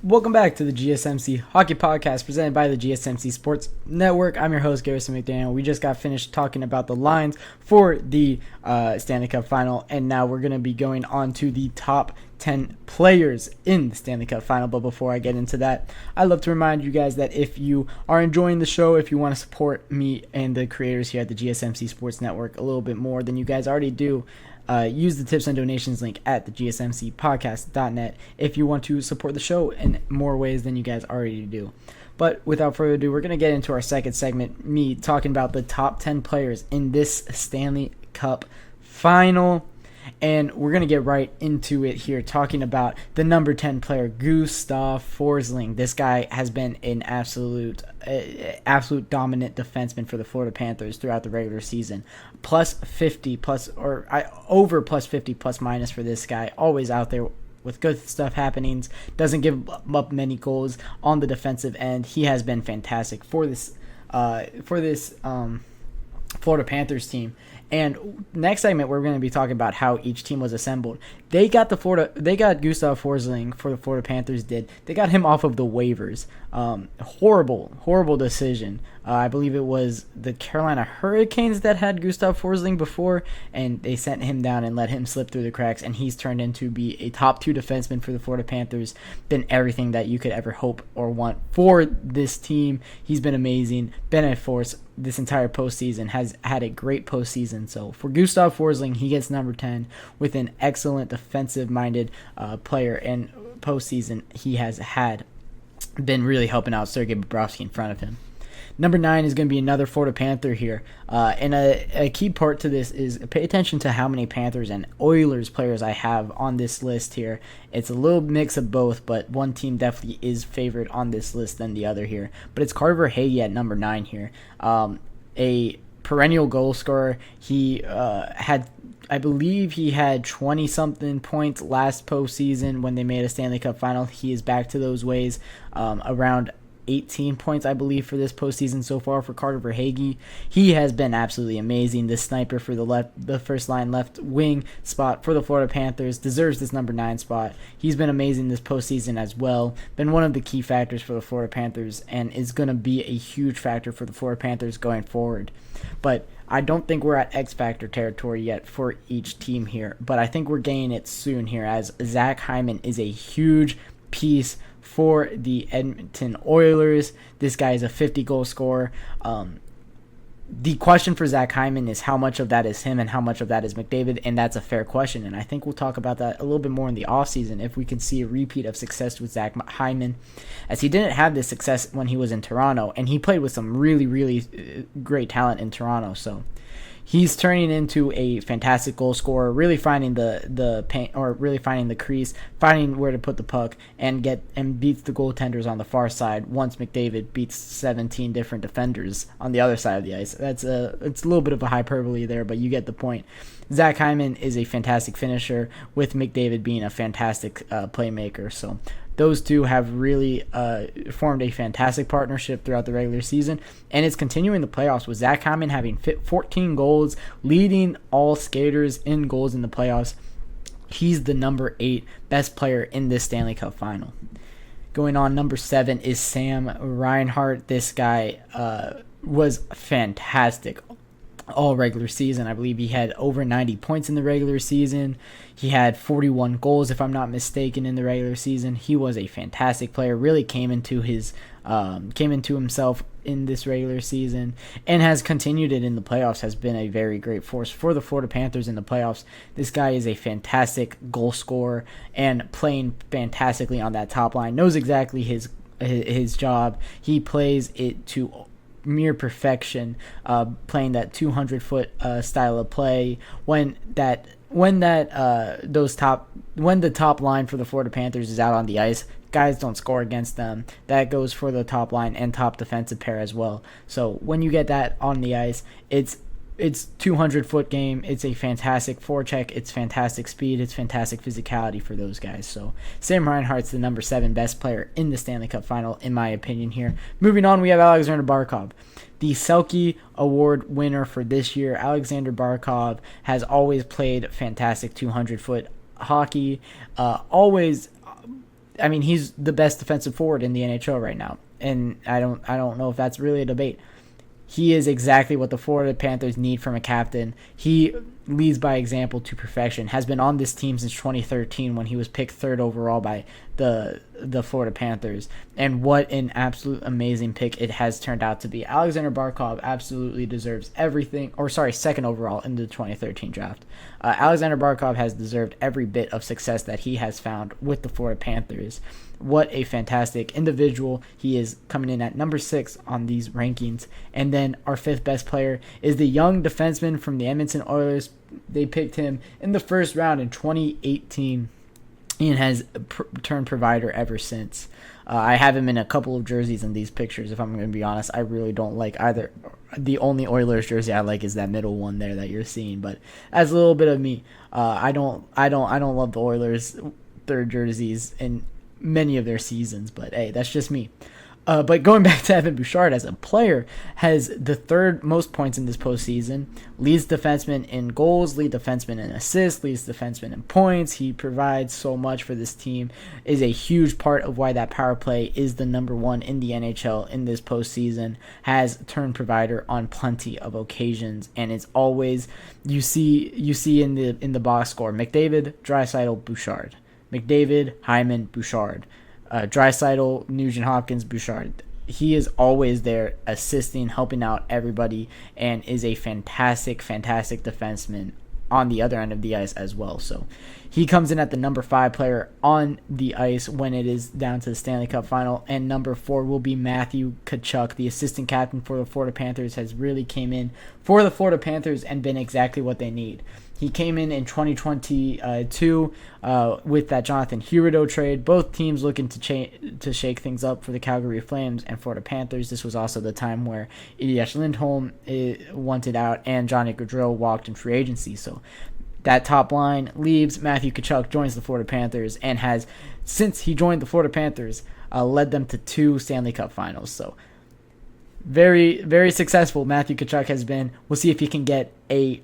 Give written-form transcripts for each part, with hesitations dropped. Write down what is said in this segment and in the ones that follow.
Welcome back to the GSMC Hockey Podcast presented by the GSMC Sports Network. I'm your host, Garrison McDaniel. We just got finished talking about the lines for the Stanley Cup Final, and now we're going to be going on to the top 10 players in the Stanley Cup Final. But before I get into that, I'd love to remind you guys that if you are enjoying the show, if you want to support me and the creators here at the GSMC Sports Network a little bit more than you guys already do, use the tips and donations link at the GSMCpodcast.net if you want to support the show in more ways than you guys already do. But without further ado, we're going to get into our second segment, me talking about the top 10 players in this Stanley Cup Final. And we're going to get right into it here, talking about the number 10 player, Gustav Forsling. This guy has been an absolute dominant defenseman for the Florida Panthers throughout the regular season. Over plus 50 plus minus for this guy. Always out there with good stuff happening. Doesn't give up many goals on the defensive end. He has been fantastic for this Florida Panthers team. And next segment, we're going to be talking about how each team was assembled. They got Gustav Forsling for the Florida Panthers. They got him off of the waivers. Horrible decision. I believe it was the Carolina Hurricanes that had Gustav Forsling before, and they sent him down and let him slip through the cracks. And he's turned into be a top 2 defenseman for the Florida Panthers. Been everything that you could ever hope or want for this team. He's been amazing. Been a force this entire postseason. Has had a great postseason. So for Gustav Forsling, he gets number 10 with an excellent defensive-minded player, and postseason he has been really helping out Sergei Bobrovsky in front of him. Number 9 is going to be another Florida Panther here. And a key part to this is pay attention to how many Panthers and Oilers players I have on this list here. It's a little mix of both, but one team definitely is favored on this list than the other here. But it's Carter Verhaeghe at number 9 here. A perennial goal scorer. He I believe he had 20-something points last postseason when they made a Stanley Cup Final. He is back to those ways, around 18 points, I believe, for this postseason so far for Carter Verhaeghe. He has been absolutely amazing. This sniper for the first line left wing spot for the Florida Panthers deserves this number 9 spot. He's been amazing this postseason as well. Been one of the key factors for the Florida Panthers and is going to be a huge factor for the Florida Panthers going forward. But I don't think we're at X Factor territory yet for each team here, but I think we're getting it soon here, as Zach Hyman is a huge piece for the Edmonton Oilers. This guy is a 50-goal scorer. The question for Zach Hyman is how much of that is him and how much of that is McDavid, and that's a fair question, and I think we'll talk about that a little bit more in the offseason if we can see a repeat of success with Zach Hyman, as he didn't have this success when he was in Toronto, and he played with some really, really great talent in Toronto, so he's turning into a fantastic goal scorer, really finding the paint, or really finding the crease, finding where to put the puck, and beats the goaltenders on the far side once McDavid beats 17 different defenders on the other side of the ice. It's a little bit of a hyperbole there, but you get the point. Zach Hyman is a fantastic finisher, with McDavid being a fantastic playmaker. So those two have really formed a fantastic partnership throughout the regular season, and it's continuing the playoffs with Zach Hyman having 14 goals, leading all skaters in goals in the playoffs. He's the number 8 best player in this Stanley Cup Final. Going on, number 7 is Sam Reinhart. This guy was fantastic all regular season. I believe he had over 90 points in the regular season. He had 41 goals, if I'm not mistaken, in the regular season. He was a fantastic player, really came into himself in this regular season, and has continued it in the playoffs, has been a very great force for the Florida Panthers in the playoffs. This guy is a fantastic goal scorer and playing fantastically on that top line, knows exactly his job. He plays it to mere perfection, playing that 200-foot style of play. When the top line for the Florida Panthers is out on the ice, guys don't score against them. That goes for the top line and top defensive pair as well. So when you get that on the ice, it's 200-foot game. It's a fantastic forecheck. It's fantastic speed. It's fantastic physicality for those guys. So Sam Reinhart's the number 7 best player in the Stanley Cup Final, in my opinion here. Moving on, we have Alexander Barkov, the Selke Award winner for this year. Alexander Barkov has always played fantastic 200-foot hockey. Always I mean, he's the best defensive forward in the NHL right now, and I don't know if that's really a debate. He is exactly what the Florida Panthers need from a captain. He leads by example to perfection. Has been on this team since 2013 when he was picked 3rd overall by the Florida Panthers. And what an absolute amazing pick it has turned out to be. Alexander Barkov absolutely deserves everything. 2nd overall in the 2013 draft. Alexander Barkov has deserved every bit of success that he has found with the Florida Panthers. What a fantastic individual. He is coming in at number 6 on these rankings. And then our 5th best player is the young defenseman from the Edmonton Oilers. They picked him in the 1st round in 2018 and has turned provider ever since. I have him in a couple of jerseys in these pictures. If I'm going to be honest, I really don't like either. The only Oilers jersey I like is that middle one there that you're seeing. But that's a little bit of me. I don't love the Oilers 3rd jerseys in many of their seasons, but hey, that's just me. But going back to Evan Bouchard as a player, has the 3rd most points in this postseason, leads defenseman in goals, leads defenseman in assists, leads defenseman in points. He provides so much for this team, is a huge part of why that power play is the number 1 in the NHL in this postseason, has turned provider on plenty of occasions, and it's always, you see in the box score, McDavid, Draisaitl, Bouchard. McDavid, Hyman, Bouchard. Draisaitl, Nugent Hopkins, Bouchard. He is always there assisting, helping out everybody, and is a fantastic defenseman on the other end of the ice as well. So he comes in at the number 5 player on the ice when it is down to the Stanley Cup final, and number 4 will be Matthew Tkachuk, the assistant captain for the Florida Panthers, has really came in for the Florida Panthers and been exactly what they need. He came in 2022 with that Jonathan Huberdeau trade. Both teams looking to shake things up for the Calgary Flames and Florida Panthers. This was also the time where Elias Lindholm wanted out and Johnny Gaudreau walked in free agency. So that top line leaves. Matthew Tkachuk joins the Florida Panthers and has, since he joined the Florida Panthers, led them to 2 Stanley Cup finals. So very, very successful Matthew Tkachuk has been. We'll see if he can get a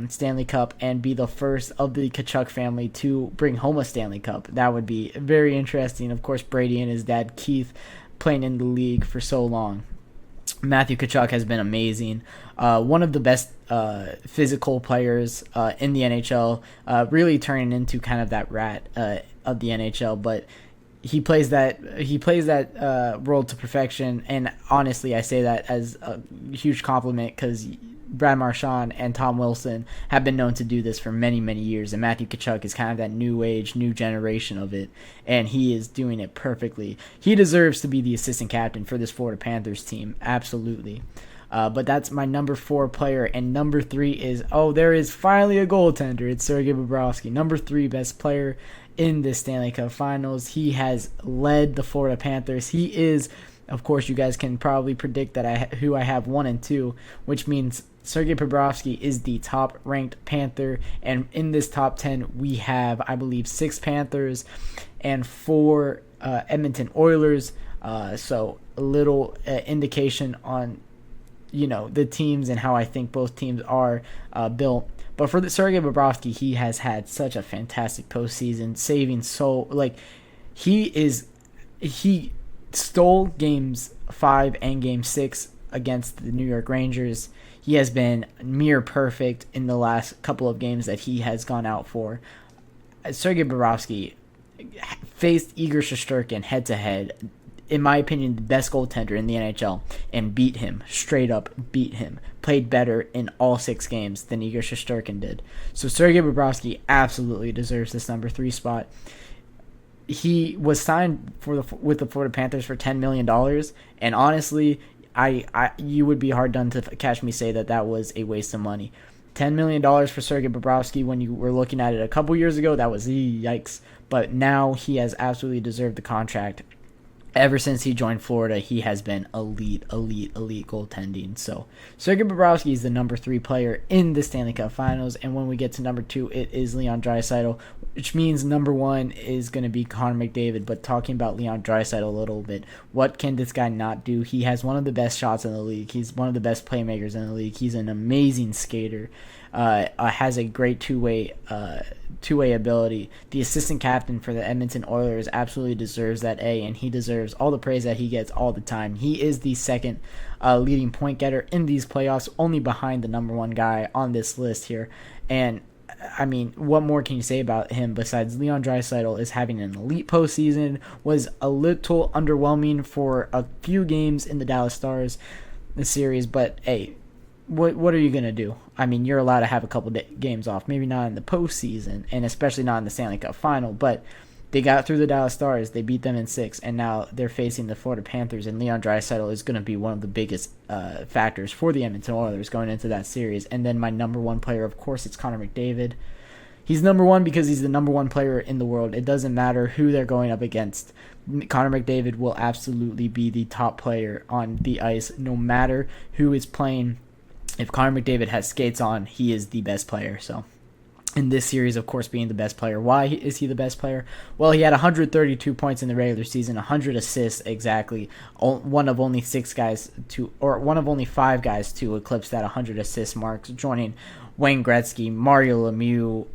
Stanley Cup and be the first of the Tkachuk family to bring home a Stanley Cup. That would be very interesting. Of course, Brady and his dad Keith playing in the league for so long. Matthew Tkachuk has been amazing. One of the best physical players in the NHL, really turning into kind of that rat of the NHL, but he plays that role to perfection, and honestly, I say that as a huge compliment because Brad Marchand and Tom Wilson have been known to do this for many, many years, and Matthew Tkachuk is kind of that new age, new generation of it, and he is doing it perfectly. He deserves to be the assistant captain for this Florida Panthers team, absolutely. But that's my number 4 player, and number 3 is, there is finally a goaltender. It's Sergei Bobrovsky, number 3 best player in the Stanley Cup Finals. He has led the Florida Panthers. He is, of course, you guys can probably predict that who I have 1 and 2, which means Sergei Bobrovsky is the top-ranked Panther, and in this top 10, we have, I believe, 6 Panthers and 4 Edmonton Oilers. So a little indication on, the teams and how I think both teams are built. But for the Sergei Bobrovsky, he has had such a fantastic postseason, saving he stole games 5 and game 6 against the New York Rangers. He has been near perfect in the last couple of games that he has gone out for. Sergei Bobrovsky faced Igor Shesterkin head-to-head, in my opinion, the best goaltender in the NHL, and beat him, straight up beat him. Played better in all 6 games than Igor Shesterkin did. So Sergei Bobrovsky absolutely deserves this number 3 spot. He was signed with the Florida Panthers for $10 million, and honestly, you would be hard done to catch me say that was a waste of money. $10 million for Sergei Bobrovsky when you were looking at it a couple years ago, that was yikes. But now he has absolutely deserved the contract. Ever since he joined Florida, he has been elite goaltending. So Sergei Bobrovsky is the number 3 player in the Stanley Cup Finals. And when we get to number 2, it is Leon Draisaitl, which means number 1 is going to be Connor McDavid. But talking about Leon Draisaitl a little bit, what can this guy not do? He has one of the best shots in the league. He's one of the best playmakers in the league. He's an amazing skater. has a great two-way ability. The assistant captain for the Edmonton Oilers absolutely deserves that A, and he deserves all the praise that he gets all the time. He is the second leading point getter in these playoffs, only behind the number one guy on this list here. And I mean, what more can you say about him besides Leon Draisaitl is having an elite postseason, was a little underwhelming for a few games in the Dallas Stars series, but hey, what are you going to do? I mean, you're allowed to have a couple games off, maybe not in the postseason, and especially not in the Stanley Cup final, but they got through the Dallas Stars, they beat them in 6, and now they're facing the Florida Panthers, and Leon Draisaitl is going to be one of the biggest factors for the Edmonton Oilers going into that series. And then my number one player, of course, it's Connor McDavid. He's number one because he's the number one player in the world. It doesn't matter who they're going up against. Connor McDavid will absolutely be the top player on the ice, no matter who is playing. If Connor McDavid has skates on, he is the best player. So in this series, of course, being the best player. Why is he the best player? Well, he had 132 points in the regular season, 100 assists exactly. One of only 5 guys to eclipse that 100 assist mark, joining Wayne Gretzky, Mario Lemieux,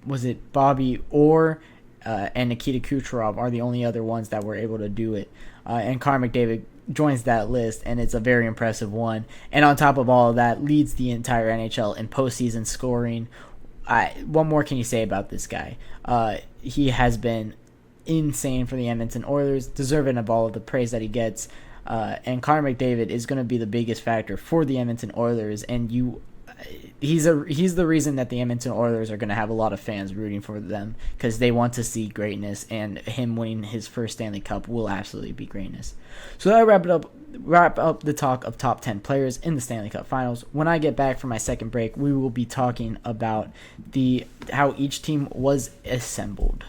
was it Bobby Orr, and Nikita Kucherov are the only other ones that were able to do it. And Connor McDavid joins that list, and it's a very impressive one. And on top of all of that, leads the entire NHL in postseason scoring. What more can you say about this guy? He has been insane for the Edmonton Oilers, deserving of all of the praise that he gets. And Connor McDavid is going to be the biggest factor for the Edmonton Oilers, and he's the reason that the Edmonton Oilers are going to have a lot of fans rooting for them, because they want to see greatness, and him winning his first Stanley Cup will absolutely be greatness. So that wrap up the talk of top 10 players in the Stanley Cup Finals. When I get back from my second break, we will be talking about how each team was assembled.